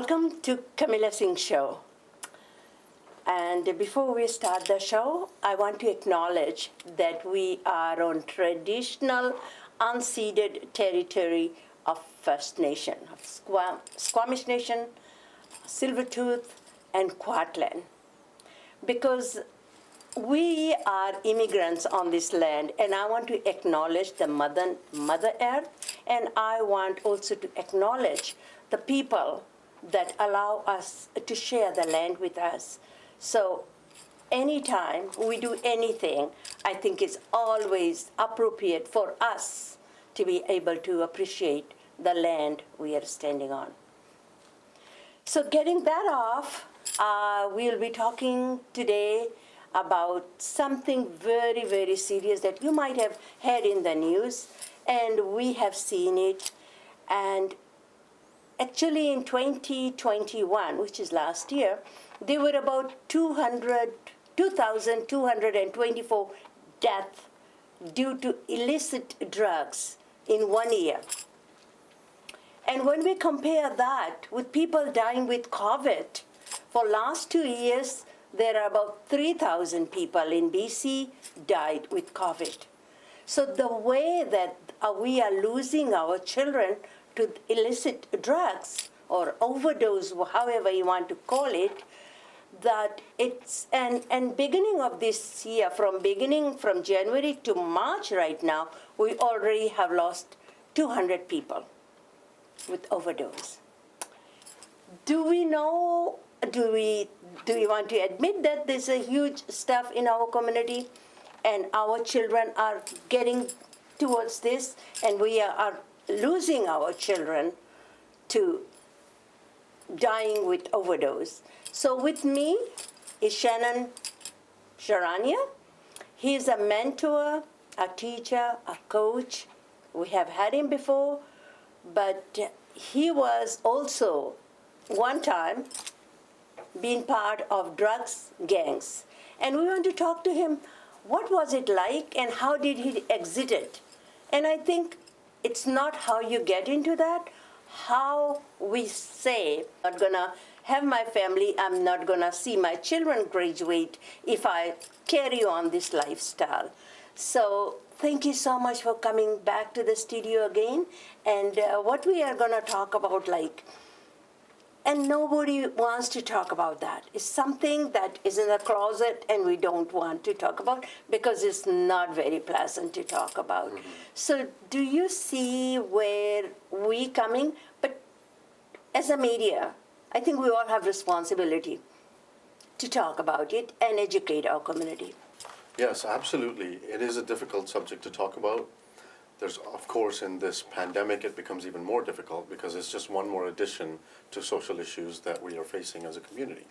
Welcome to Kamilla Singh show. And before we start the show, I want to acknowledge that we are on traditional unceded territory of First Nation, of Squamish Nation, Silvertooth, and Kwatlen. Because we are immigrants on this land, and I want to acknowledge the Mother Earth, and I want also to acknowledge the people that allow us to share the land with us. So anytime we do anything, I think it's always appropriate for us to be able to appreciate the land we are standing on. So getting that off, we'll be talking today about something very, very serious that you might have heard in the news, and we have seen it. And actually in 2021, which is last year, there were about 2,224 deaths due to illicit drugs in 1 year. And when we compare that with people dying with COVID, for last 2 years, there are about 3,000 people in BC died with COVID. So the way that we are losing our children to illicit drugs or overdose, however you want to call it, that it's, and beginning of this year, from January to March right now, we already have lost 200 people with overdose. Do we want to admit that there's a huge stuff in our community and our children are getting towards this, and we are losing our children to dying with overdose? So with me is Shannon Sharanya. He's a mentor, a teacher, a coach. We have had him before, but he was also one time being part of drugs gangs. And we want to talk to him, what was it like and how did he exit it? And I think it's not how you get into that, how we say, I'm not gonna have my family, I'm not gonna see my children graduate if I carry on this lifestyle. So thank you so much for coming back to the studio again. And what we are gonna talk about, and nobody wants to talk about that. It's something that is in the closet and we don't want to talk about because it's not very pleasant to talk about. Mm-hmm. So do you see where we coming? But as a media, I think we all have responsibility to talk about it and educate our community. Yes, absolutely. It is a difficult subject to talk about. There's, of course, in this pandemic, it becomes even more difficult because it's just one more addition to social issues that we are facing as a community.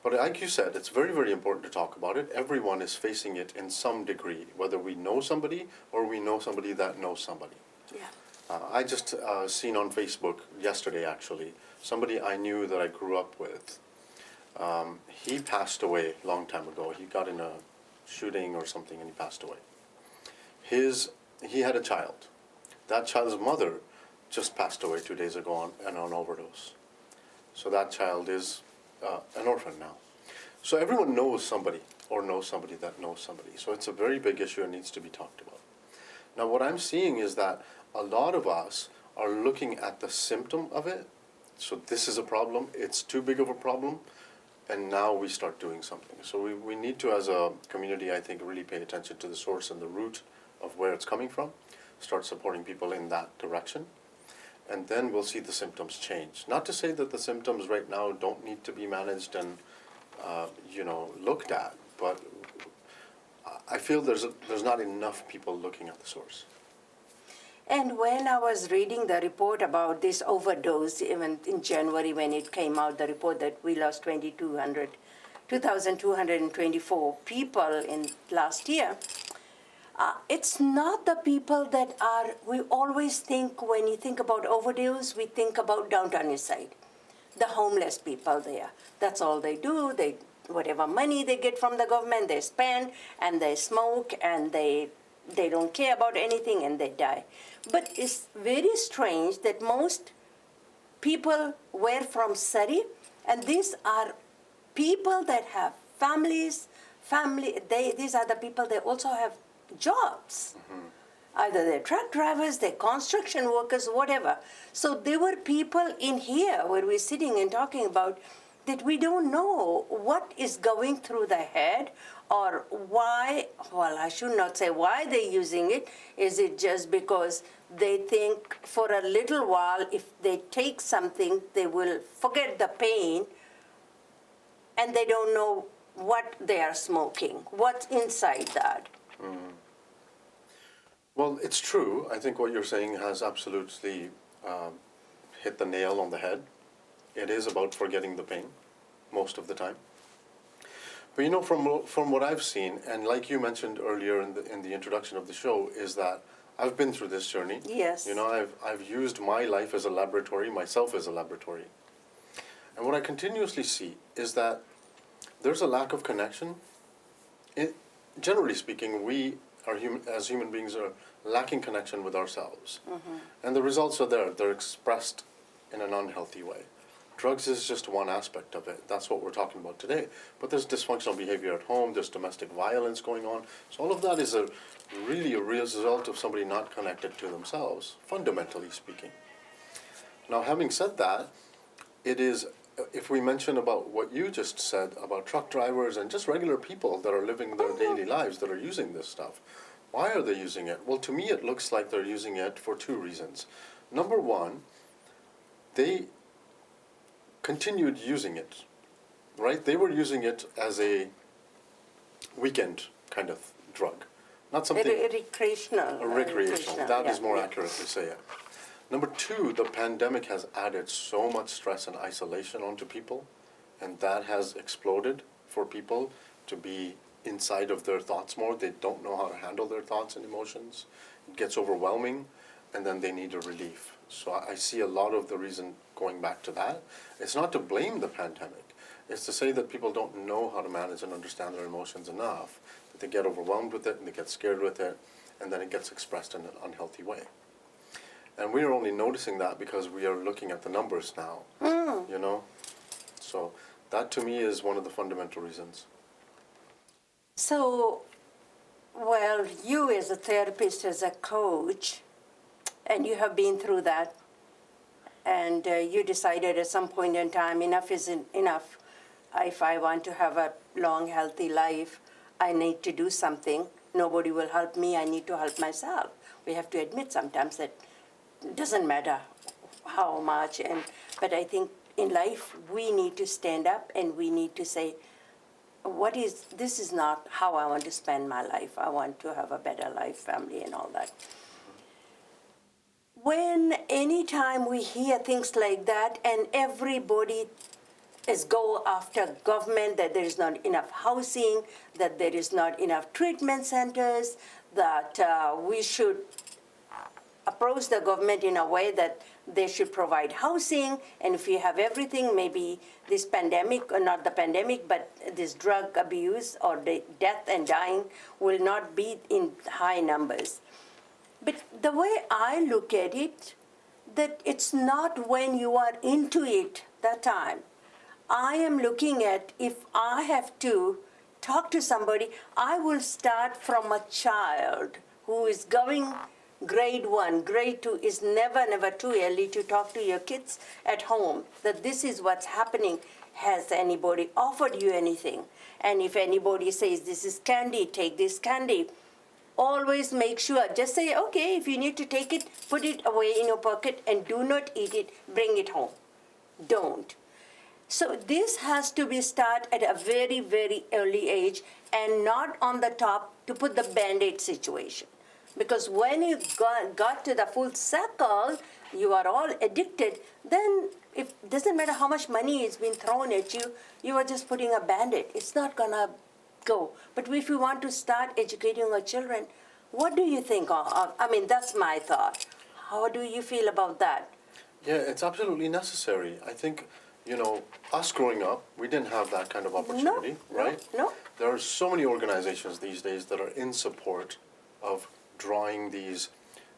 But like you said, it's very, very important to talk about it. Everyone is facing it in some degree, whether we know somebody or we know somebody that knows somebody. Yeah. I just seen on Facebook yesterday, actually, somebody I knew that I grew up with. He passed away a long time ago. He got in a shooting or something and he passed away. He had a child. That child's mother just passed away 2 days ago on an overdose. So that child is an orphan now. So everyone knows somebody or knows somebody that knows somebody. So it's a very big issue and needs to be talked about. Now what I'm seeing is that a lot of us are looking at the symptom of it. So this is a problem, it's too big of a problem, and now we start doing something. So we need to, as a community, I think, really pay attention to the source and the root of where it's coming from, start supporting people in that direction, and then we'll see the symptoms change. Not to say that the symptoms right now don't need to be managed and looked at, but I feel there's not enough people looking at the source. And when I was reading the report about this overdose, even in January when it came out, the report that we lost 2,224 people in last year, it's not the people that are, we always think when you think about overdose, we think about downtown east side, the homeless people there. That's all they do. Whatever money they get from the government, they spend and they smoke and they don't care about anything and they die. But it's very strange that most people were from Surrey, and these are people that have families. These are the people, they also have jobs. Either they're truck drivers, they're construction workers, whatever. So there were people in here where we're sitting and talking about that we don't know what is going through their head or why, well, I should not say why they're using it. Is it just because they think for a little while if they take something, they will forget the pain, and they don't know what they are smoking, what's inside that? Well, it's true. I think what you're saying has absolutely hit the nail on the head. It is about forgetting the pain most of the time. But you know, from what I've seen, and like you mentioned earlier in the introduction of the show, is that I've been through this journey. Yes. You know, I've used my life as a laboratory, myself as a laboratory. And what I continuously see is that there's a lack of connection. Generally speaking, we are as human beings are lacking connection with ourselves. And the results are there. They're expressed in an unhealthy way. Drugs is just one aspect of it. That's what we're talking about today. But there's dysfunctional behavior at home, there's domestic violence going on. So all of that is really a real result of somebody not connected to themselves, fundamentally speaking. Now, having said that, it is, if we mention about what you just said about truck drivers and just regular people that are living their daily lives that are using this stuff, why are they using it? Well, to me, it looks like they're using it for two reasons. Number one, they continued using it, right? They were using it as a weekend kind of drug, not something... Recreational. Recreational, that is more yeah. accurate to say it. Number two, the pandemic has added so much stress and isolation onto people, and that has exploded for people to be inside of their thoughts more. They don't know how to handle their thoughts and emotions. It gets overwhelming, and then they need a relief. So I see a lot of the reason going back to that. It's not to blame the pandemic. It's to say that people don't know how to manage and understand their emotions enough, that they get overwhelmed with it and they get scared with it, and then it gets expressed in an unhealthy way. And we are only noticing that because we are looking at the numbers now, you know? So that to me is one of the fundamental reasons. So, well, you as a therapist, as a coach, and you have been through that, and you decided at some point in time, enough isn't enough. If I want to have a long, healthy life, I need to do something. Nobody will help me. I need to help myself. We have to admit sometimes that it doesn't matter how much, but I think in life we need to stand up and we need to say, this is not how I want to spend my life. I want to have a better life, family, and all that. When anytime we hear things like that and everybody is go after government, that there is not enough housing, that there is not enough treatment centers, that we should approach the government in a way that they should provide housing, and if you have everything, maybe this pandemic, or not the pandemic, but this drug abuse or the death and dying will not be in high numbers. But the way I look at it, that it's not when you are into it that time. I am looking at, if I have to talk to somebody, I will start from a child who is going grade 1, grade 2. Is never too early to talk to your kids at home that this is what's happening. Has anybody offered you anything? And if anybody says this is candy, take this candy. Always make sure, just say, okay, if you need to take it, put it away in your pocket and do not eat it, bring it home. Don't. So this has to be started at a very, very early age and not on the top to put the Band-Aid situation. Because when you got to the full circle, you are all addicted, then it doesn't matter how much money is being thrown at you, you are just putting a Band-Aid. It's not going to go. But if we want to start educating our children, what do you think of? I mean, that's my thought. How do you feel about that? Yeah, it's absolutely necessary. I think, you know, us growing up, we didn't have that kind of opportunity, right? No. There are so many organizations these days that are in support of drawing these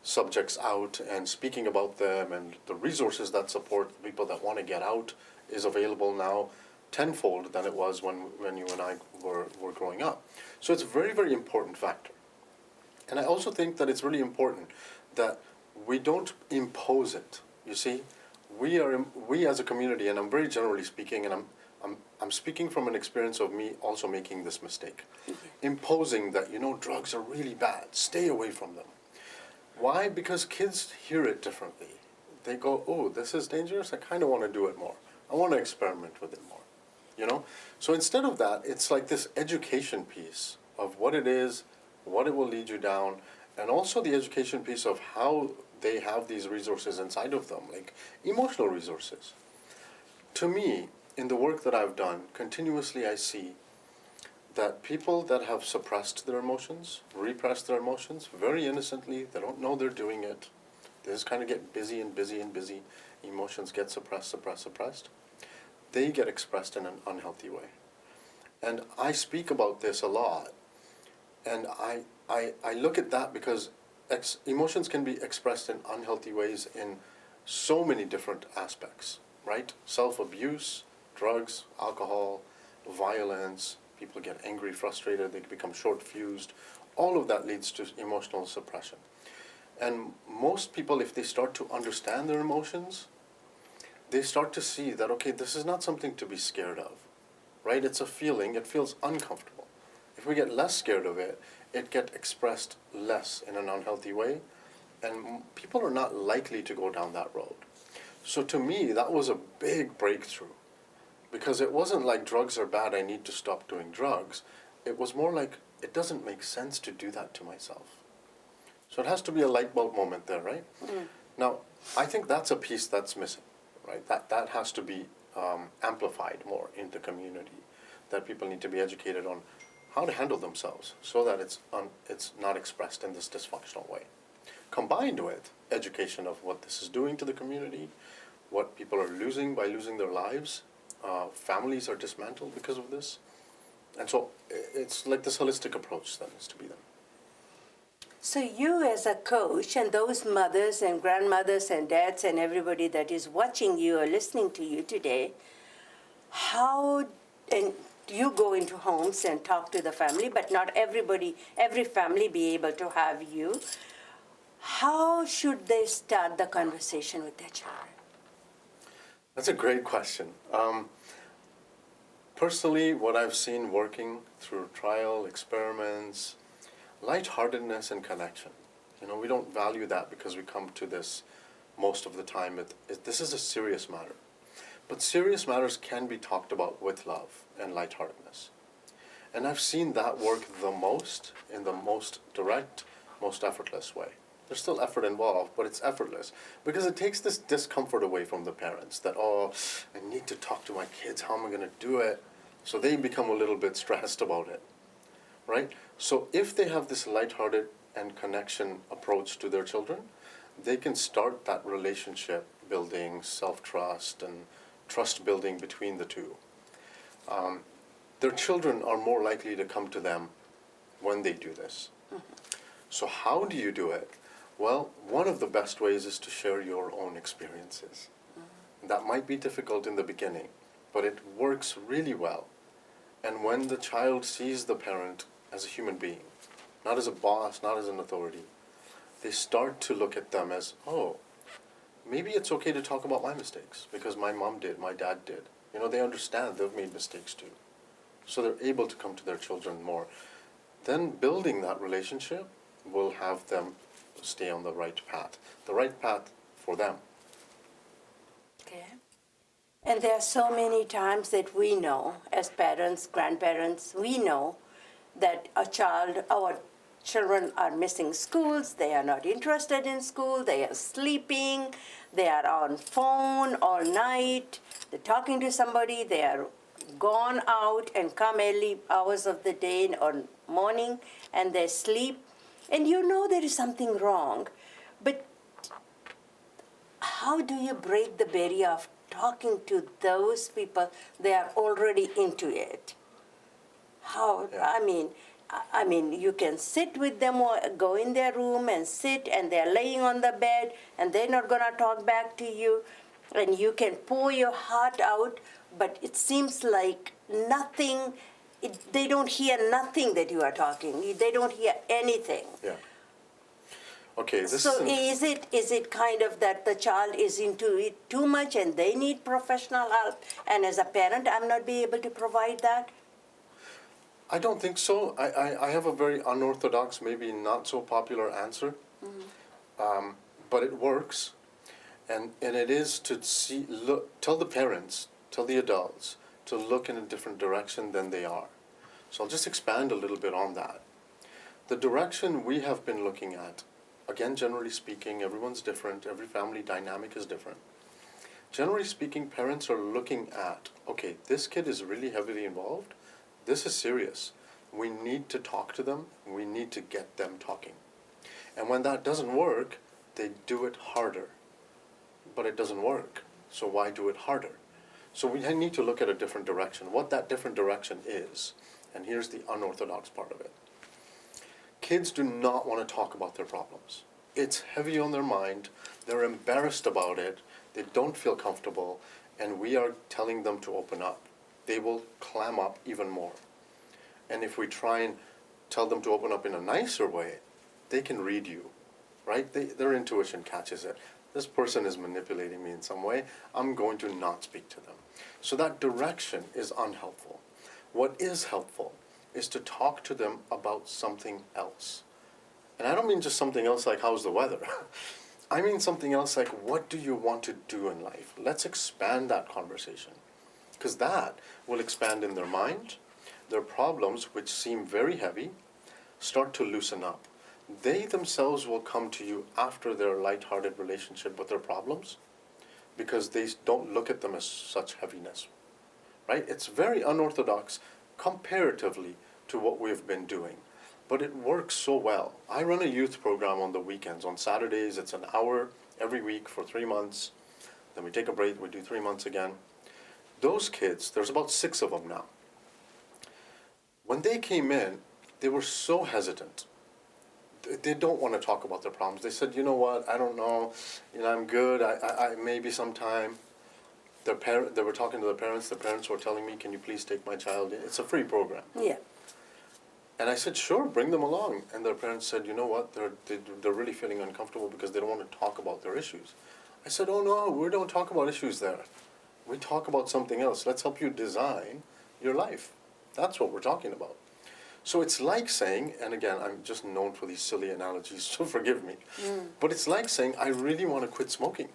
subjects out and speaking about them, and the resources that support people that want to get out is available now tenfold than it was when you and I were growing up. So it's a very, very important factor. And I also think that it's really important that we don't impose it. You see, we as a community, and I'm very generally speaking, and I'm speaking from an experience of me also making this mistake, imposing that, drugs are really bad, stay away from them. Why? Because kids hear it differently. They go, oh, this is dangerous, I kind of want to do it more. I want to experiment with it more, So instead of that, it's like this education piece of what it is, what it will lead you down, and also the education piece of how they have these resources inside of them, like emotional resources. To me, in the work that I've done, continuously I see that people that have suppressed their emotions, repressed their emotions, very innocently, they don't know they're doing it. They just kind of get busy and busy and busy. Emotions get suppressed. They get expressed in an unhealthy way. And I speak about this a lot. And I look at that because emotions can be expressed in unhealthy ways in so many different aspects, right? Self-abuse, drugs, alcohol, violence, people get angry, frustrated, they become short-fused. All of that leads to emotional suppression. And most people, if they start to understand their emotions, they start to see that, okay, this is not something to be scared of, right? It's a feeling, it feels uncomfortable. If we get less scared of it, it gets expressed less in an unhealthy way, and people are not likely to go down that road. So to me, that was a big breakthrough, because it wasn't like drugs are bad, I need to stop doing drugs. It was more like, it doesn't make sense to do that to myself. So it has to be a light bulb moment there, right? Mm. Now, I think that's a piece that's missing, right? That has to be amplified more in the community, that people need to be educated on how to handle themselves so that it's not expressed in this dysfunctional way. Combined with education of what this is doing to the community, what people are losing by losing their lives, families are dismantled because of this. And so it's like this holistic approach that needs to be done. So you as a coach, and those mothers and grandmothers and dads and everybody that is watching you or listening to you today, and you go into homes and talk to the family, but not every family be able to have you. How should they start the conversation with their children? That's a great question. Personally, what I've seen working through trial, experiments, lightheartedness and connection. We don't value that because we come to this most of the time. This is a serious matter. But serious matters can be talked about with love and lightheartedness. And I've seen that work the most in the most direct, most effortless way. There's still effort involved, but it's effortless because it takes this discomfort away from the parents that, oh, I need to talk to my kids. How am I going to do it? So they become a little bit stressed about it, right? So if they have this lighthearted and connection approach to their children, they can start that relationship building, self-trust, and trust building between the two. Their children are more likely to come to them when they do this. Mm-hmm. So how do you do it? Well, one of the best ways is to share your own experiences. Mm-hmm. That might be difficult in the beginning, but it works really well. And when the child sees the parent as a human being, not as a boss, not as an authority, they start to look at them as, oh, maybe it's okay to talk about my mistakes because my mom did, my dad did. They understand they've made mistakes too. So they're able to come to their children more. Then building that relationship will have them stay on the right path for them. Okay. And there are so many times that we know, as parents, grandparents, we know that our children are missing schools, they are not interested in school, they are sleeping, they are on phone all night, they're talking to somebody, they are gone out and come early hours of the day or morning and they sleep. And there is something wrong. But how do you break the barrier of talking to those people? They are already into it. How? Yeah. I mean, you can sit with them or go in their room and sit, and they're laying on the bed, and they're not going to talk back to you, and you can pour your heart out, but it seems like nothing, they don't hear nothing that you are talking. They don't hear anything. Yeah. Okay, this So is is it kind of that the child is into it too much and they need professional help, and as a parent, I'm not be able to provide that? I don't think so. I have a very unorthodox, maybe not so popular answer, but it works. And it is to tell the parents, tell the adults to look in a different direction than they are. So I'll just expand a little bit on that. The direction we have been looking at, again, generally speaking, everyone's different, every family dynamic is different. Generally speaking, parents are looking at, okay, this kid is really heavily involved, this is serious. We need to talk to them, we need to get them talking. And when that doesn't work, they do it harder. But it doesn't work, so why do it harder? So we need to look at a different direction, what that different direction is. And here's the unorthodox part of it. Kids do not want to talk about their problems. It's heavy on their mind, they're embarrassed about it, they don't feel comfortable, and we are telling them to open up. They will clam up even more. And if we try and tell them to open up in a nicer way, they can read you, right? Their intuition catches it. This person is manipulating me in some way, I'm going to not speak to them. So that direction is unhelpful. What is helpful is to talk to them about something else. And I don't mean just something else like how's the weather. I mean something else like what do you want to do in life? Let's expand that conversation. Because that will expand in their mind. Their problems, which seem very heavy, start to loosen up. They themselves will come to you after their lighthearted relationship with their problems because they don't look at them as such heaviness, right? It's very unorthodox comparatively to what we've been doing, but it works so well. I run a youth program on the weekends. On Saturdays, it's an hour every week for 3 months. Then we take a break, we do 3 months again. Those kids, there's about 6 of them now. When they came in, they were so hesitant. They don't want to talk about their problems. They said, you know what, I don't know, I'm good, I maybe sometime. They were talking to their parents were telling me, can you please take my child in? It's a free program. Yeah. And I said, sure, bring them along. And their parents said, you know what, they're really feeling uncomfortable because they don't want to talk about their issues. I said, oh no, we don't talk about issues there. We talk about something else. Let's help you design your life. That's what we're talking about. So it's like saying, and again, I'm just known for these silly analogies, so forgive me, but it's like saying, I really want to quit smoking.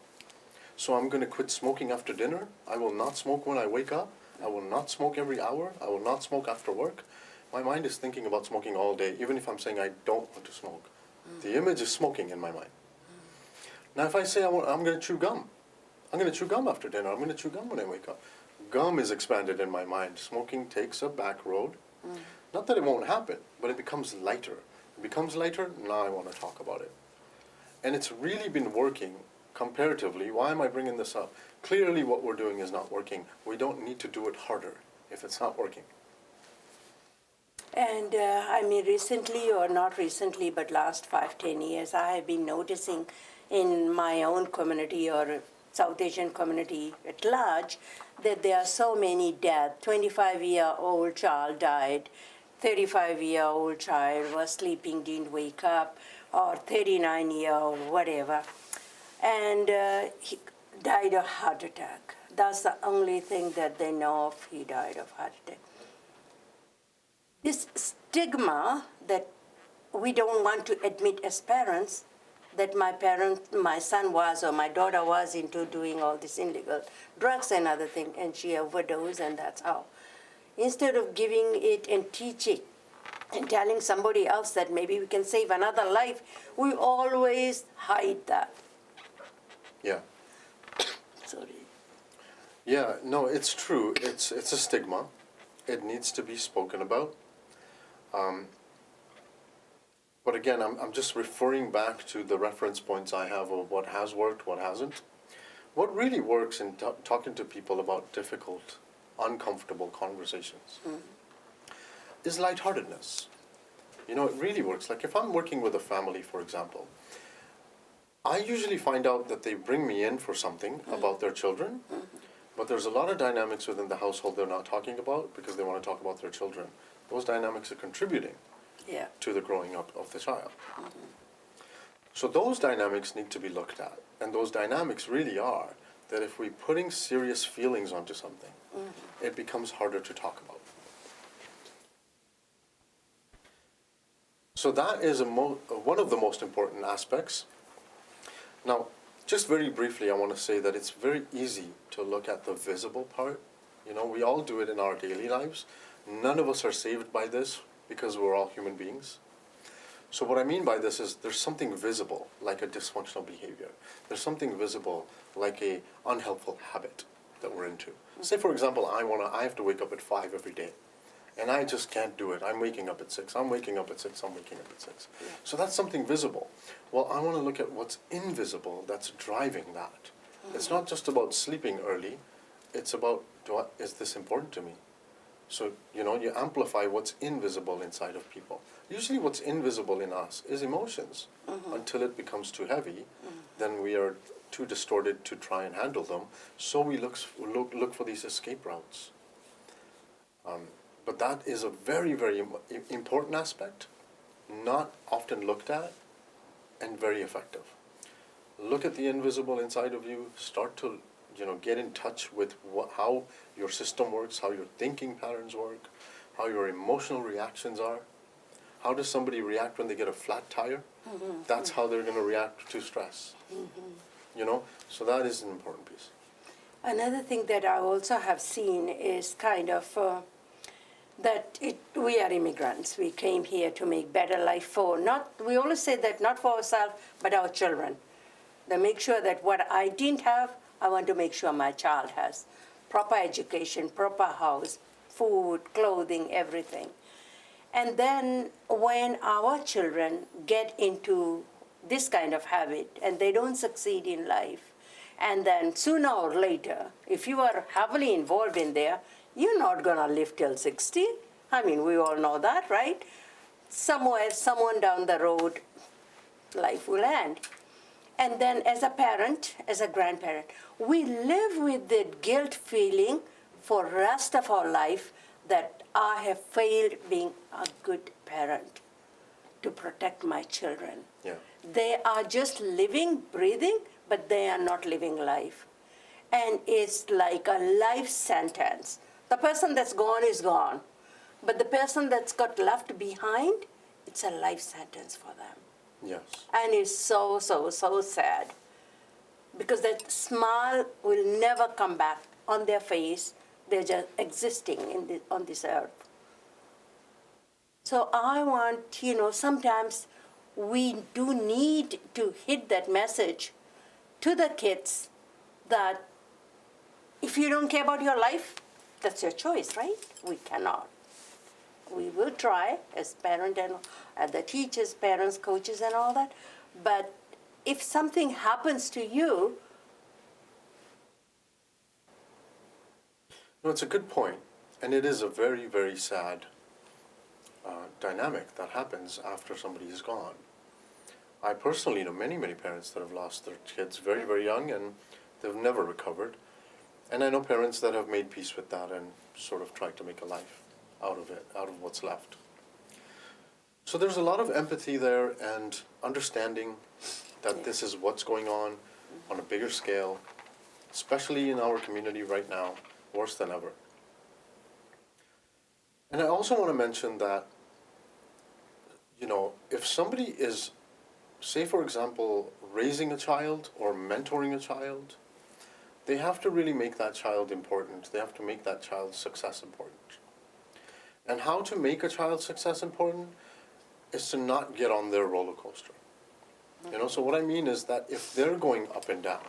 So I'm going to quit smoking after dinner. I will not smoke when I wake up. I will not smoke every hour. I will not smoke after work. My mind is thinking about smoking all day, even if I'm saying I don't want to smoke. The image is smoking in my mind. Now if I say I'm going to chew gum, I'm going to chew gum after dinner. I'm going to chew gum when I wake up. Gum is expanded in my mind. Smoking takes a back road. Not that it won't happen, but it becomes lighter. It becomes lighter, now I want to talk about it. And it's really been working comparatively. Why am I bringing this up? Clearly what we're doing is not working. We don't need to do it harder if it's not working. And I mean, recently or not recently, but last 5-10 years, I have been noticing in my own community or South Asian community at large that there are so many deaths. 25-year-old child died, 35-year-old child was sleeping, didn't wake up, or 39-year-old, whatever. And he died of heart attack. That's the only thing that they know of, he died of heart attack. This stigma that we don't want to admit as parents that my son was or my daughter was into doing all this illegal drugs and other things, and she overdosed, and that's how. Instead of giving it and teaching and telling somebody else that maybe we can save another life, we always hide that. Yeah. Sorry. Yeah, no, it's true. It's a stigma. It needs to be spoken about. But again, I'm just referring back to the reference points I have of what has worked, what hasn't. What really works in talking to people about difficult, uncomfortable conversations is lightheartedness. You know, it really works. Like if I'm working with a family, for example, I usually find out that they bring me in for something about their children, but there's a lot of dynamics within the household they're not talking about because they want to talk about their children. Those dynamics are contributing Yeah. to the growing up of the child. So those dynamics need to be looked at. And those dynamics really are that if we're putting serious feelings onto something, it becomes harder to talk about. So that is one of the most important aspects. Now, just very briefly, I want to say that it's very easy to look at the visible part. You know, we all do it in our daily lives. None of us are saved by this because we're all human beings. So what I mean by this is there's something visible, like a dysfunctional behavior. There's something visible, like a unhelpful habit that we're into. Say, for example, I have to wake up at 5 every day. And I just can't do it. I'm waking up at 6. I'm waking up at 6. I'm waking up at 6. Yeah. So that's something visible. Well, I want to look at what's invisible that's driving that. It's not just about sleeping early. It's about, is this important to me? So, you know, you amplify what's invisible inside of people. Usually what's invisible in us is emotions. Until it becomes too heavy, then we are too distorted to try and handle them. So we look for these escape routes. But that is a very, very important aspect, not often looked at, and very effective. Look at the invisible inside of you. Start to, you know, get in touch with how your system works, how your thinking patterns work, how your emotional reactions are. How does somebody react when they get a flat tire? That's how they're going to react to stress. You know, so that is an important piece. Another thing that I also have seen is kind of we are immigrants. We came here to make better life for we always say that not for ourselves, but our children. To make sure that what I didn't have, I want to make sure my child has. Proper education, proper house, food, clothing, everything. And then when our children get into this kind of habit and they don't succeed in life, and then sooner or later, if you are heavily involved in there, you're not going to live till 60. I mean, we all know that, right? Someone down the road, life will end. And then as a parent, as a grandparent, we live with the guilt feeling for the rest of our life that I have failed being a good parent to protect my children. Yeah. They are just living, breathing, but they are not living life. And it's like a life sentence. The person that's gone is gone. But the person that's got left behind, it's a life sentence for them. Yes. And it's so, so, so sad. Because that smile will never come back on their face. They're just existing on this earth. So I want, sometimes we do need to hit that message to the kids that if you don't care about your life, that's your choice, right? We cannot. We will try as parents and the teachers, parents, coaches, and all that. But if something happens to you, no, it's a good point, and it is a very, very sad dynamic that happens after somebody is gone. I personally know many, many parents that have lost their kids very, very young, and they've never recovered. And I know parents that have made peace with that and sort of tried to make a life out of it, out of what's left. So there's a lot of empathy there and understanding that this is what's going on a bigger scale, especially in our community right now, worse than ever. And I also want to mention that, if somebody is, say for example, raising a child or mentoring a child, they have to really make that child important. They have to make that child's success important. And how to make a child's success important is to not get on their roller coaster. So what I mean is that if they're going up and down,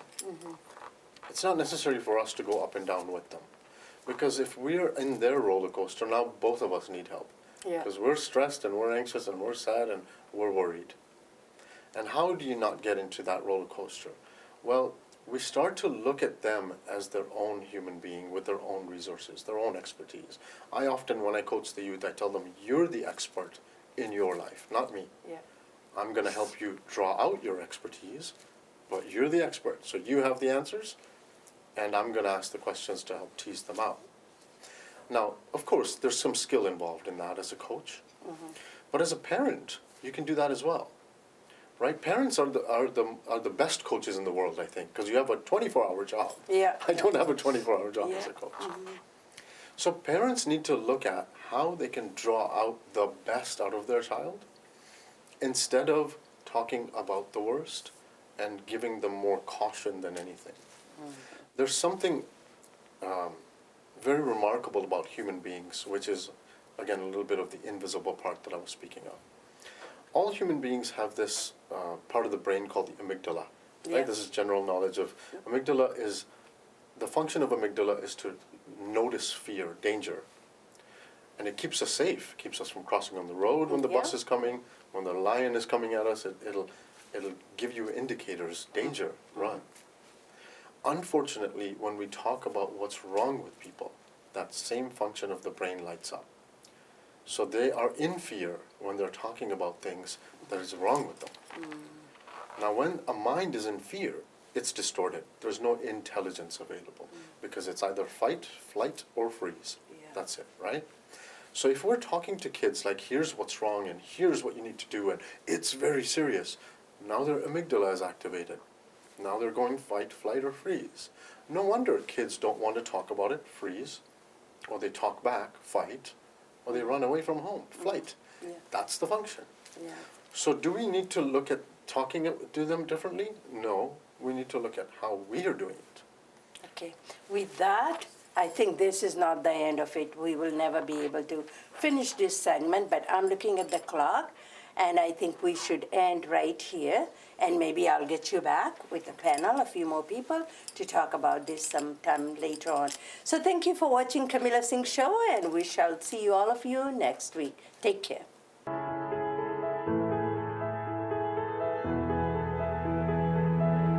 it's not necessary for us to go up and down with them. Because if we're in their roller coaster, now both of us need help. Yeah. Because we're stressed and we're anxious and we're sad and we're worried. And how do you not get into that roller coaster? Well, we start to look at them as their own human being with their own resources, their own expertise. I often, when I coach the youth, I tell them, you're the expert in your life, not me. Yeah. I'm going to help you draw out your expertise, but you're the expert, so you have the answers, and I'm going to ask the questions to help tease them out. Now, of course, there's some skill involved in that as a coach, but as a parent, you can do that as well, right? Parents are the best coaches in the world, I think, because you have a 24-hour job. Yeah. I don't have a 24-hour job as a Yeah. coach. So parents need to look at how they can draw out the best out of their child instead of talking about the worst and giving them more caution than anything. There's something very remarkable about human beings, which is, again, a little bit of the invisible part that I was speaking of. All human beings have this part of the brain called the amygdala. Right? Yeah. This is general knowledge of amygdala. Is the function of amygdala is to notice fear, danger, and it keeps us safe. It keeps us from crossing on the road when the bus Yeah. is coming, when the lion is coming at us. It'll give you indicators, danger, run. Unfortunately, when we talk about what's wrong with people, that same function of the brain lights up. So they are in fear when they're talking about things that is wrong with them. Now, when a mind is in fear, it's distorted. There's no intelligence available because it's either fight, flight, or freeze. Yeah. That's it, right? So if we're talking to kids like, here's what's wrong and here's what you need to do and it's very serious, now their amygdala is activated. Now they're going fight, flight, or freeze. No wonder kids don't want to talk about it, freeze, or they talk back, fight, or they run away from home, flight. Yeah. That's the function. Yeah. So do we need to look at talking to them differently? No. We need to look at how we are doing it. Okay. With that, I think this is not the end of it. We will never be able to finish this segment, but I'm looking at the clock, and I think we should end right here. And maybe I'll get you back with a panel, a few more people, to talk about this sometime later on. So thank you for watching Kamilla Singh Show, and we shall see you all of you next week. Take care.